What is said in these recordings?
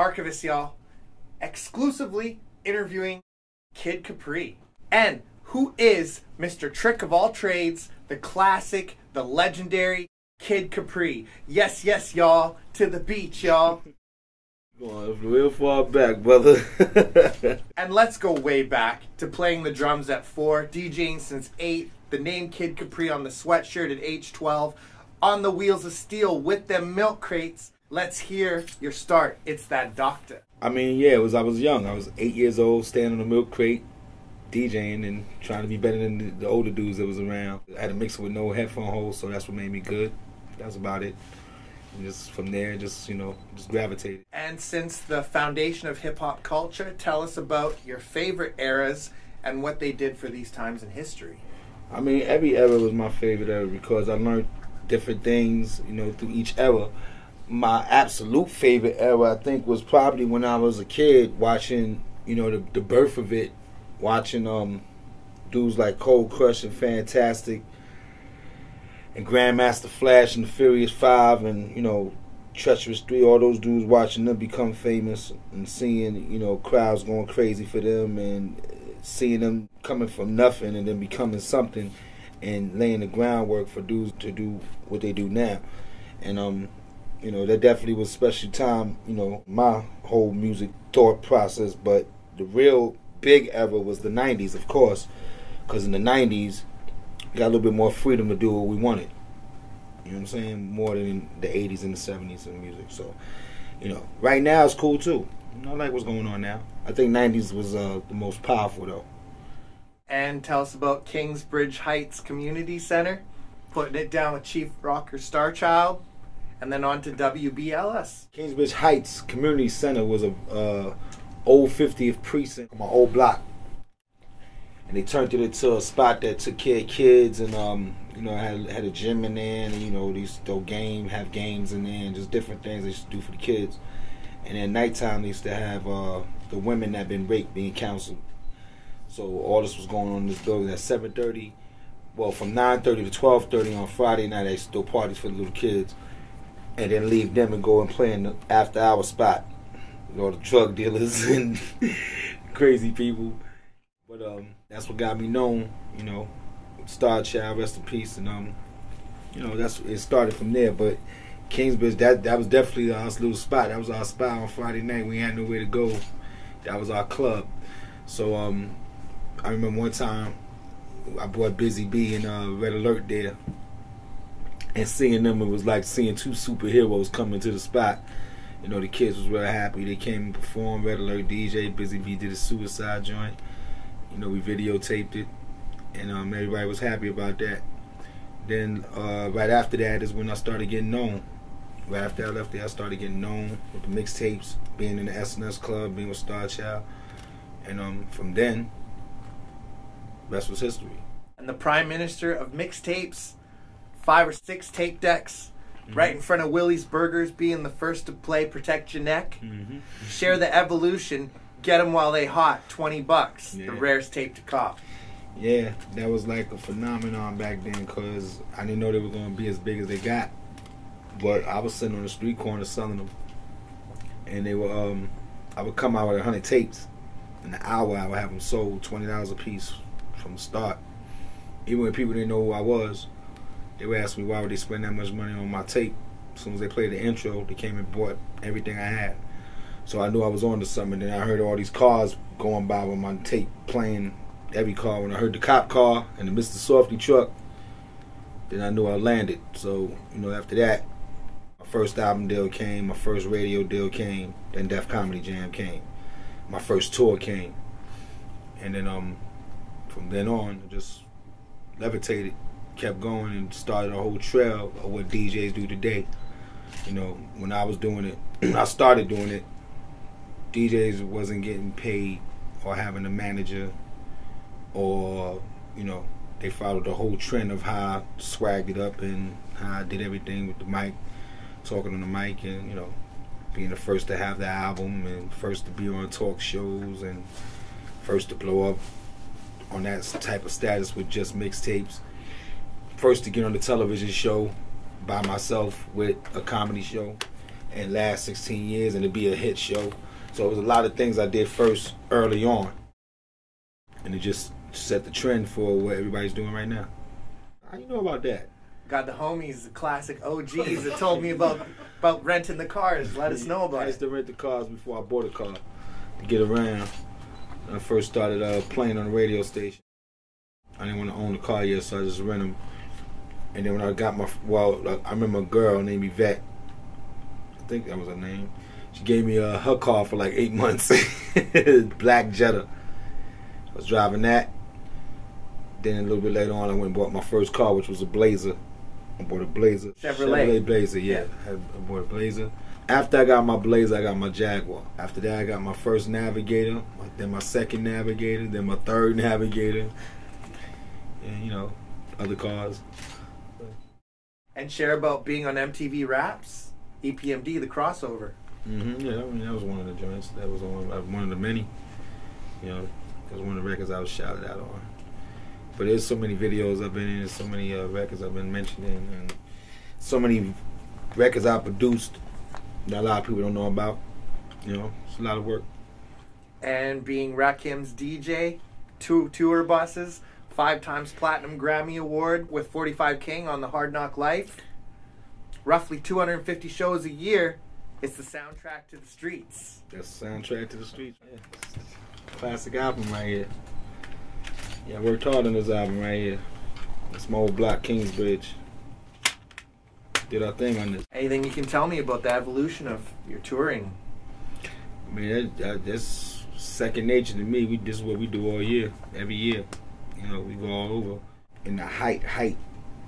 Archivist, y'all. Exclusively interviewing Kid Capri. And who is Mr. Trick of all trades, the classic, the legendary Kid Capri. Yes, yes, y'all. To the beach, y'all. Going real far back, brother. And let's go way back to playing the drums at 4, DJing since 8, the name Kid Capri on the sweatshirt at age 12, on the wheels of steel with them milk crates. Let's hear your start. It's that doctor. I mean, yeah, I was young. I was 8 years old, standing on a milk crate, DJing and trying to be better than the older dudes that was around. I had a mixer with no headphone holes, so that's what made me good. That's about it. And just from there, just gravitated. And since the foundation of hip-hop culture, tell us about your favorite eras and what they did for these times in history. I mean, every era was my favorite era because I learned different things, through each era. My absolute favorite era, I think, was probably when I was a kid watching, the birth of it, watching dudes like Cold Crush and Fantastic and Grandmaster Flash and the Furious Five and, Treacherous 3, all those dudes, watching them become famous and seeing, crowds going crazy for them and seeing them coming from nothing and then becoming something and laying the groundwork for dudes to do what they do now. And, that definitely was a special time, my whole music thought process. But the real big era was the 90s, of course, because in the 90s, we got a little bit more freedom to do what we wanted. You know what I'm saying? More than in the 80s and the 70s in music. So, right now it's cool too. I like what's going on now. I think 90s was the most powerful though. And tell us about Kingsbridge Heights Community Center, putting it down with Chief Rocker Starchild, and then on to WBLS. Kingsbridge Heights Community Center was a old 50th precinct, my old block. And they turned it into a spot that took care of kids and, had a gym in there and, have games in there and just different things they used to do for the kids. And at nighttime they used to have the women that had been raped being counseled. So all this was going on in this building at 7:30. Well, from 9:30 to 12:30 on Friday night, they still parties for the little kids. And then leave them and go and play in the after-hour spot. The drug dealers and crazy people. But that's what got me known, Star Child, rest in peace. And, it started from there. But Kingsbridge, that was definitely our little spot. That was our spot on Friday night. We had nowhere to go. That was our club. So I remember one time I brought Busy B and Red Alert there. And seeing them, it was like seeing two superheroes come into the spot. The kids was real happy. They came and performed. Red Alert DJ, Busy B did a suicide joint. We videotaped it. And everybody was happy about that. Then right after that is when I started getting known. Right after I left there, I started getting known with the mixtapes, being in the SNS Club, being with Star Child. And from then, rest was history. And the Prime Minister of mixtapes, 5 or 6 tape decks, right in front of Willie's Burgers, being the first to play Protect Your Neck. Share the Evolution, get them while they hot, $20, the rarest tape to cop. Yeah, that was like a phenomenon back then because I didn't know they were going to be as big as they got. But I was sitting on the street corner selling them. And they were, I would come out with 100 tapes. In an hour, I would have them sold $20 a piece from the start. Even when people didn't know who I was, they would ask me why would they spend that much money on my tape. As soon as they played the intro, they came and bought everything I had. So I knew I was on to something. Then I heard all these cars going by with my tape playing every car. When I heard the cop car and the Mr. Softy truck, then I knew I landed. So, after that, my first album deal came, my first radio deal came, then Def Comedy Jam came. My first tour came. And then from then on, I just levitated, kept going and started a whole trail of what DJs do today. When I was doing it, I started doing it, DJs wasn't getting paid or having a manager or, they followed the whole trend of how I swagged it up and how I did everything with the mic, talking on the mic and, being the first to have the album and first to be on talk shows and first to blow up on that type of status with just mixtapes. First to get on the television show by myself with a comedy show. and last 16 years and it'd be a hit show. So it was a lot of things I did first early on. And it just set the trend for what everybody's doing right now. How you know about that? Got the homies, the classic OGs that told me about renting the cars. Let us know about it. I used to rent the cars before I bought a car to get around. When I first started playing on the radio station. I didn't want to own a car yet, so I just rent them. And then when I got I remember a girl named Yvette. I think that was her name. She gave me her car for like 8 months. Black Jetta. I was driving that. Then a little bit later on, I went and bought my first car, which was a Blazer. I bought a Blazer. Chevrolet Blazer, yeah. I bought a Blazer. After I got my Blazer, I got my Jaguar. After that, I got my first Navigator, then my second Navigator, then my third Navigator. And, you know, other cars. And share about being on MTV Raps, EPMD, the crossover. Yeah, I mean, that was one of the joints. That was one of the many. You know, it was one of the records I was shouted out on. But there's so many videos I've been in, so many records I've been mentioning, and so many records I produced that a lot of people don't know about. You know, it's a lot of work. And being Rakim's DJ, 2 tour buses, 5 times Platinum Grammy Award with 45 King on the Hard Knock Life, roughly 250 shows a year. It's the soundtrack to the streets. That's the soundtrack to the streets. Yeah. Classic album right here. Yeah, I worked hard on this album right here. It's my old block, Kingsbridge. Did our thing on this. Anything you can tell me about the evolution of your touring? I mean, that's second nature to me. This is what we do all year, every year. You know, we go all over. In the height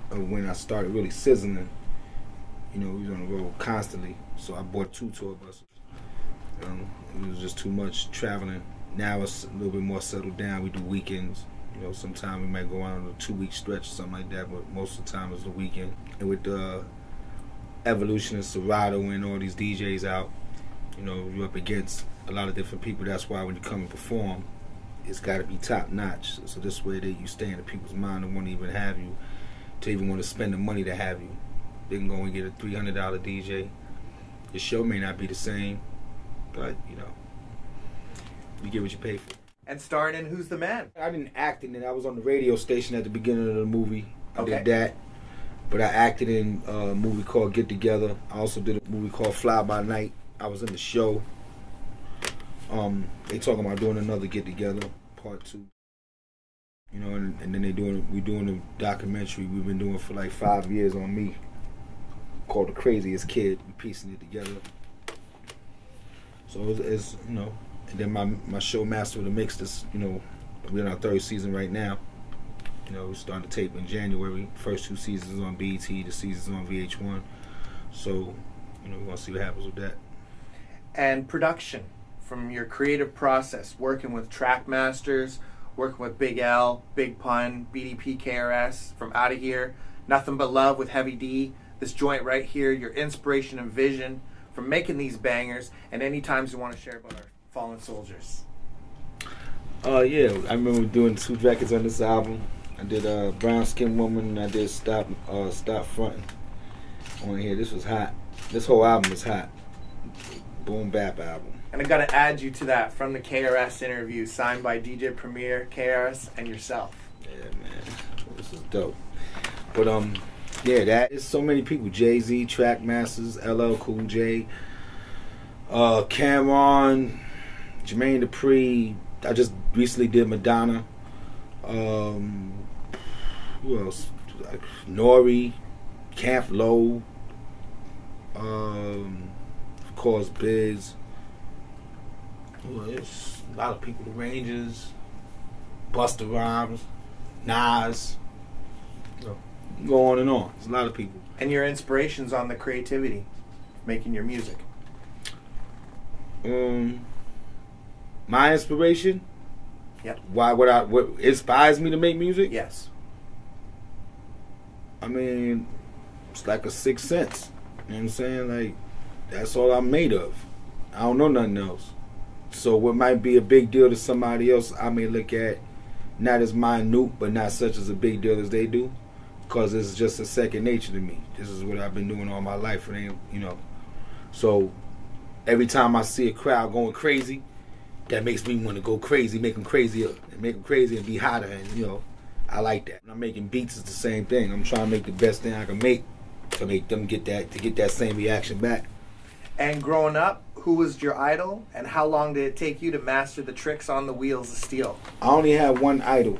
of when I started really sizzling, you know, we was on the road constantly. So I bought 2 tour buses. It was just too much traveling. Now it's a little bit more settled down. We do weekends. You know, sometimes we might go on a 2-week stretch or something like that, but most of the time it's the weekend. And with the evolution of Serato and all these DJs out, you know, you're up against a lot of different people. That's why when you come and perform, it's got to be top notch. So this way that you stay in the people's mind and want to even have you, to even want to spend the money to have you. They can go and get a $300 DJ. Your show may not be the same, but, you know, you get what you pay for. And starring in Who's the Man? I didn't act in it. I was on the radio station at the beginning of the movie. I Okay. did that. But I acted in a movie called Get Together. I also did a movie called Fly By Night. I was in the show. They talking about doing another Get Together, part 2. You know, and then we doing a documentary we've been doing for like 5 years on me, called The Craziest Kid. We piecing it together. So it's you know. And then my show Master of the Mix, this, you know, we're in our 3rd season right now. You know, we started to tape in January. First 2 seasons on BET, the seasons on VH1. So, you know, we want to see what happens with that. And production, from your creative process, working with track masters, working with Big L, Big Pun, BDP, KRS, from Out of Here, Nothing But Love with Heavy D, this joint right here, your inspiration and vision from making these bangers, and any times you want to share about our fallen soldiers. Yeah, I remember doing 2 records on this album. I did Brown Skin Woman and I did Stop Frontin' on here. This was hot. This whole album was hot. Boom Bap album. And I got to add you to that from the KRS interview, signed by DJ Premier, KRS, and yourself. Yeah, man. This is dope. But yeah, that is so many people. Jay-Z, Track Masters, LL Cool J, Cameron, Jermaine Dupri. I just recently did Madonna. Who else? Nori, Camp Low. Of course, Biz. Well, it's a lot of people. The Rangers, Busta Rhymes, Nas. Go on and on. There's a lot of people. And your inspirations on the creativity, making your music. My inspiration? Yep. What inspires me to make music? Yes. I mean, it's like a 6th sense. You know what I'm saying? Like, that's all I'm made of. I don't know nothing else. So what might be a big deal to somebody else, I may look at not as minute, but not such as a big deal as they do. Because it's just a second nature to me. This is what I've been doing all my life. It ain't, you know. So every time I see a crowd going crazy, that makes me want to go crazy, make them crazier, and make them crazy and be hotter. And you know, I like that. When I'm making beats, it's the same thing. I'm trying to make the best thing I can make to make them get that same reaction back. And growing up, who was your idol, and how long did it take you to master the tricks on the wheels of steel? I only had one idol,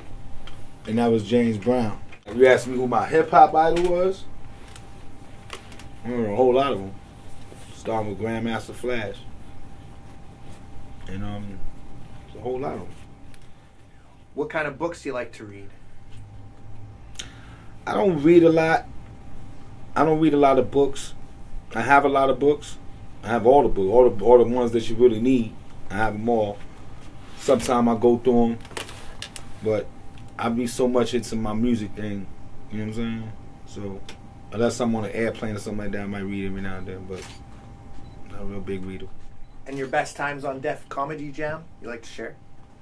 and that was James Brown. If you ask me who my hip hop idol was, I don't know, a whole lot of them. Starting with Grandmaster Flash, and a whole lot of them. What kind of books do you like to read? I don't read a lot. I don't read a lot of books. I have a lot of books. I have all the books, all the ones that you really need. I have them all. Sometimes I go through them, but I be so much into my music thing. You know what I'm saying? So unless I'm on an airplane or something like that, I might read every now and then, but not a real big reader. And your best times on Def Comedy Jam, you like to share?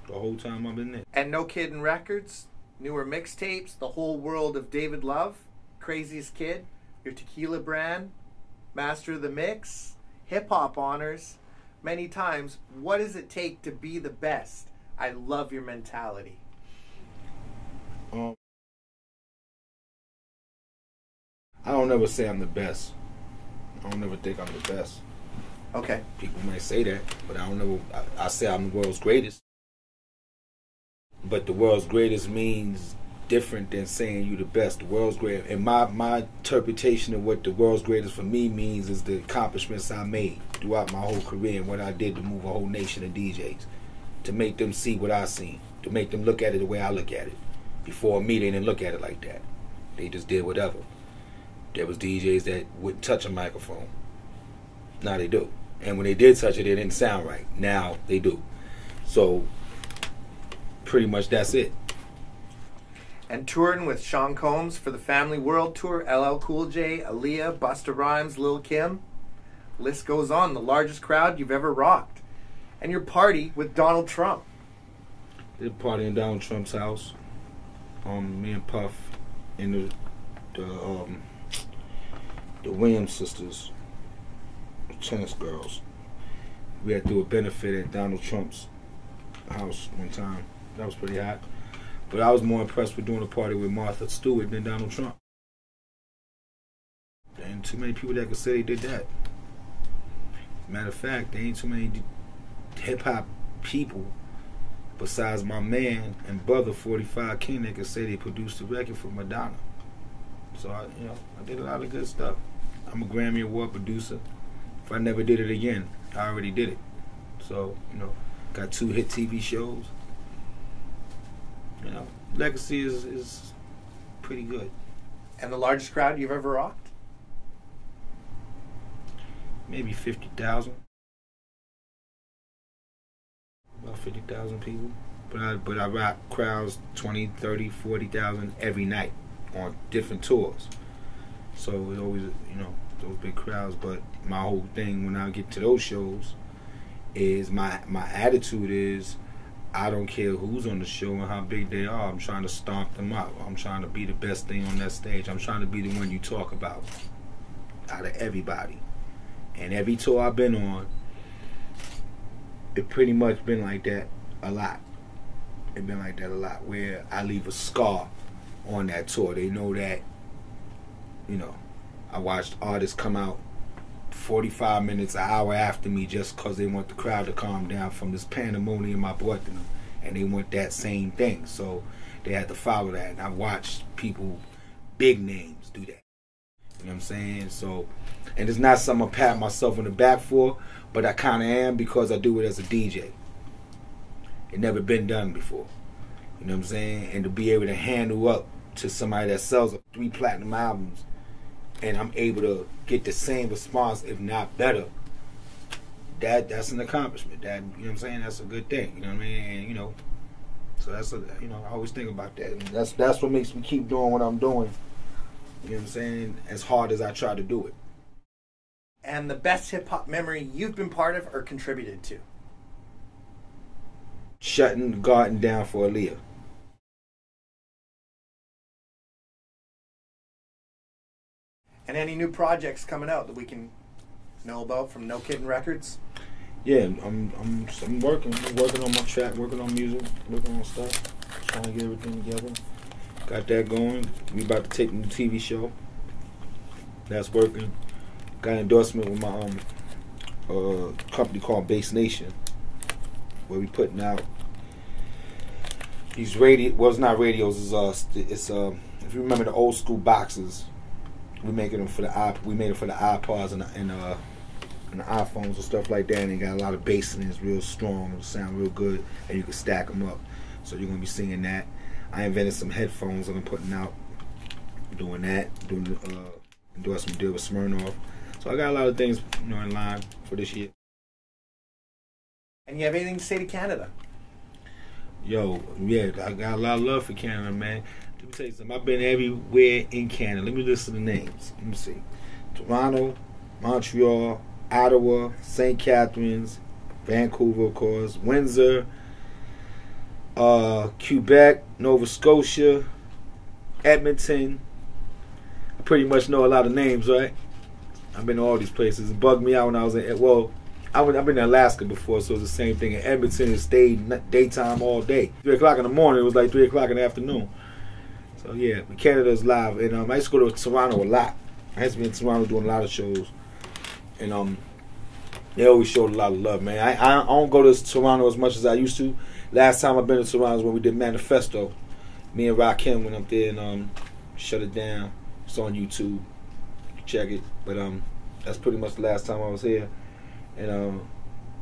The whole time I've been there. And No Kiddin' Records, newer mixtapes, The Whole World of David Love, Craziest Kid, your tequila brand, Master of the Mix, Hip Hop Honors, many times. What does it take to be the best? I love your mentality. I don't ever say I'm the best. I don't ever think I'm the best. Okay. People might say that, but I don't know. I say I'm the world's greatest. But the world's greatest means different than saying you the best. The world's great, and my interpretation of what the world's greatest for me means is the accomplishments I made throughout my whole career and what I did to move a whole nation of DJs, to make them see what I seen, to make them look at it the way I look at it. Before me, they didn't look at it like that. They just did whatever. There was DJs that wouldn't touch a microphone. Now they do. And when they did touch it, it didn't sound right. Now they do. So pretty much that's it. And touring with Sean Combs for the Family World Tour, LL Cool J, Aaliyah, Busta Rhymes, Lil' Kim. List goes on. The largest crowd you've ever rocked. And your party with Donald Trump. Did a party in Donald Trump's house. Me and Puff and the Williams sisters, tennis girls. We had to do a benefit at Donald Trump's house one time. That was pretty hot. But I was more impressed with doing a party with Martha Stewart than Donald Trump. There ain't too many people that could say they did that. Matter of fact, there ain't too many hip-hop people besides my man and brother 45 King that could say they produced a record for Madonna. So I did a lot of good stuff. I'm a Grammy Award producer. If I never did it again, I already did it. So, got 2 hit TV shows. Legacy is pretty good. And the largest crowd you've ever rocked? Maybe 50,000. About 50,000 people. But I rock crowds 20, 30, 40,000 every night on different tours. So it's always, those big crowds. But my whole thing when I get to those shows is my attitude is I don't care who's on the show and how big they are. I'm trying to stomp them out. I'm trying to be the best thing on that stage. I'm trying to be the one you talk about out of everybody. And every tour I've been on, it pretty much been like that a lot. It been like that a lot, where I leave a scar on that tour. They know that, I watched artists come out 45 minutes, an hour after me just because they want the crowd to calm down from this pandemonium I brought to them. And they want that same thing. So they had to follow that. And I watched people, big names, do that. You know what I'm saying? So, and it's not something I pat myself on the back for, but I kind of am because I do it as a DJ. It never been done before. You know what I'm saying? And to be able to handle up to somebody that sells 3 platinum albums and I'm able to get the same response, if not better, that's an accomplishment. That, you know what I'm saying? That's a good thing. You know what I mean? And, so that's I always think about that. And that's what makes me keep doing what I'm doing. You know what I'm saying? As hard as I try to do it. And the best hip-hop memory you've been part of or contributed to? Shutting the garden down for Aaliyah. And any new projects coming out that we can know about from No Kidding Records? Yeah, I'm working. I'm working on my track, working on music, working on stuff, trying to get everything together. Got that going. We about to take a new TV show. That's working. Got an endorsement with my company called Base Nation, where we putting out these radio. Well, it's not radios. It's if you remember the old school boxes, we making them for the We made it for the iPods and the iPhones and stuff like that. And they got a lot of bass in it. It's real strong. It sound real good, and you can stack them up. So you're gonna be singing that. I invented some headphones that I'm putting out. Doing that. Doing the endorsement deal with Smirnoff. So I got a lot of things, in line for this year. And you have anything to say to Canada? Yo, yeah, I got a lot of love for Canada, man. Let me tell you something. I've been everywhere in Canada. Let me list the names. Let me see. Toronto, Montreal, Ottawa, St. Catharines, Vancouver, of course, Windsor, Quebec, Nova Scotia, Edmonton. I pretty much know a lot of names, right? I've been to all these places. It bugged me out when I was I've been to Alaska before, so it's the same thing. In Edmonton, it stayed daytime all day. 3 o'clock in the morning, it was like 3 o'clock in the afternoon. So yeah, Canada's live. And I used to go to Toronto a lot. I used to be in Toronto doing a lot of shows. And they always showed a lot of love, man. I don't go to Toronto as much as I used to. Last time I've been to Toronto was when we did Manifesto. Me and Rakim went up there and shut it down. It's on YouTube. Check it. But that's pretty much the last time I was here. And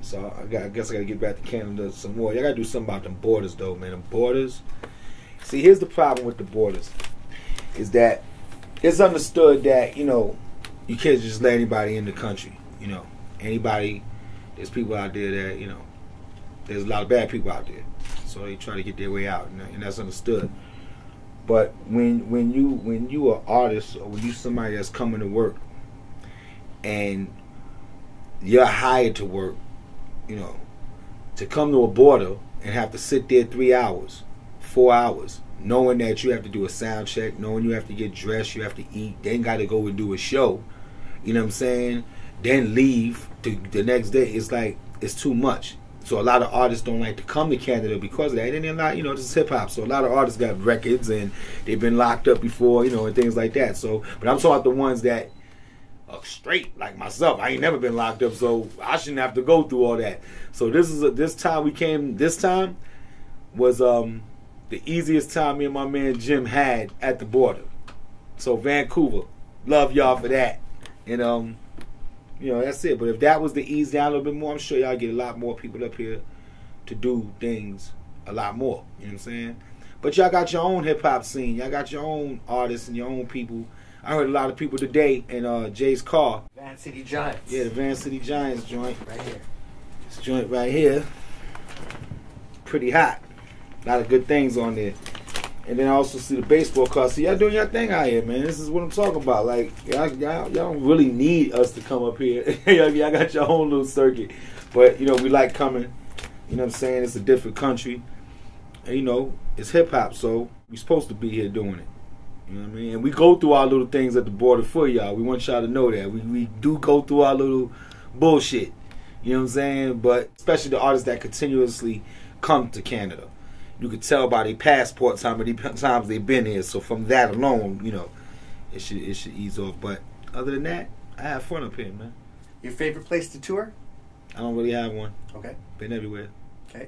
so I guess I gotta get back to Canada some more. Y'all gotta do something about them borders though, man. Them borders. See, here's the problem with the borders. Is that it's understood that, you can't just let anybody in the country. Anybody, there's people out there that, there's a lot of bad people out there. So they try to get their way out, and that's understood. But when you are an artist, or when you somebody that's coming to work and you're hired to work, to come to a border and have to sit there 3 hours, 4 hours, knowing that you have to do a sound check, knowing you have to get dressed, you have to eat, then got to go and do a show, you know what I'm saying? Then leave the next day. It's like, it's too much. So a lot of artists don't like to come to Canada because of that. And then a lot, this is hip hop. So a lot of artists got records and they've been locked up before, and things like that. So, but I'm talking about the ones that are straight, like myself. I ain't never been locked up, so I shouldn't have to go through all that. So this time was the easiest time me and my man Jim had at the border. So Vancouver, love y'all for that. And that's it. But if that was the ease down a little bit more, I'm sure y'all get a lot more people up here to do things a lot more. You know what I'm saying? But y'all got your own hip hop scene. Y'all got your own artists and your own people. I heard a lot of people today in Jay's car. Van City Giants. Yeah, the Van City Giants joint. Right here. This joint right here. Pretty hot. A lot of good things on there. And then I also see the baseball card. See, y'all doing your thing out here, man. This is what I'm talking about. Like, y'all don't really need us to come up here. Y'all got your own little circuit. But, we like coming. You know what I'm saying? It's a different country. And, it's hip-hop, so we supposed to be here doing it. You know what I mean? And we go through our little things at the border for y'all. We want y'all to know that. We do go through our little bullshit. You know what I'm saying? But especially the artists that continuously come to Canada. You could tell by their passports how many times they've been here. So from that alone, it should ease off. But other than that, I have fun up here, man. Your favorite place to tour? I don't really have one. Okay. Been everywhere. Okay.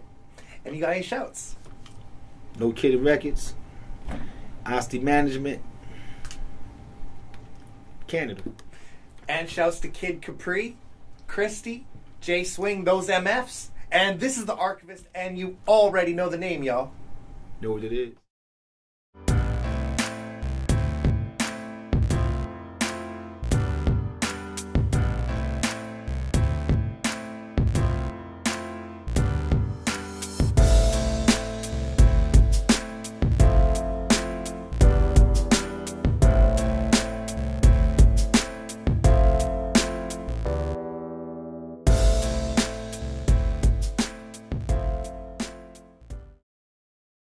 And you got any shouts? No Kidding Records, Asti Management, Canada. And shouts to Kid CAPRI, Christy, Jay Swing, those MFs. And this is The Archivist, and you already know the name, y'all. Know what it is.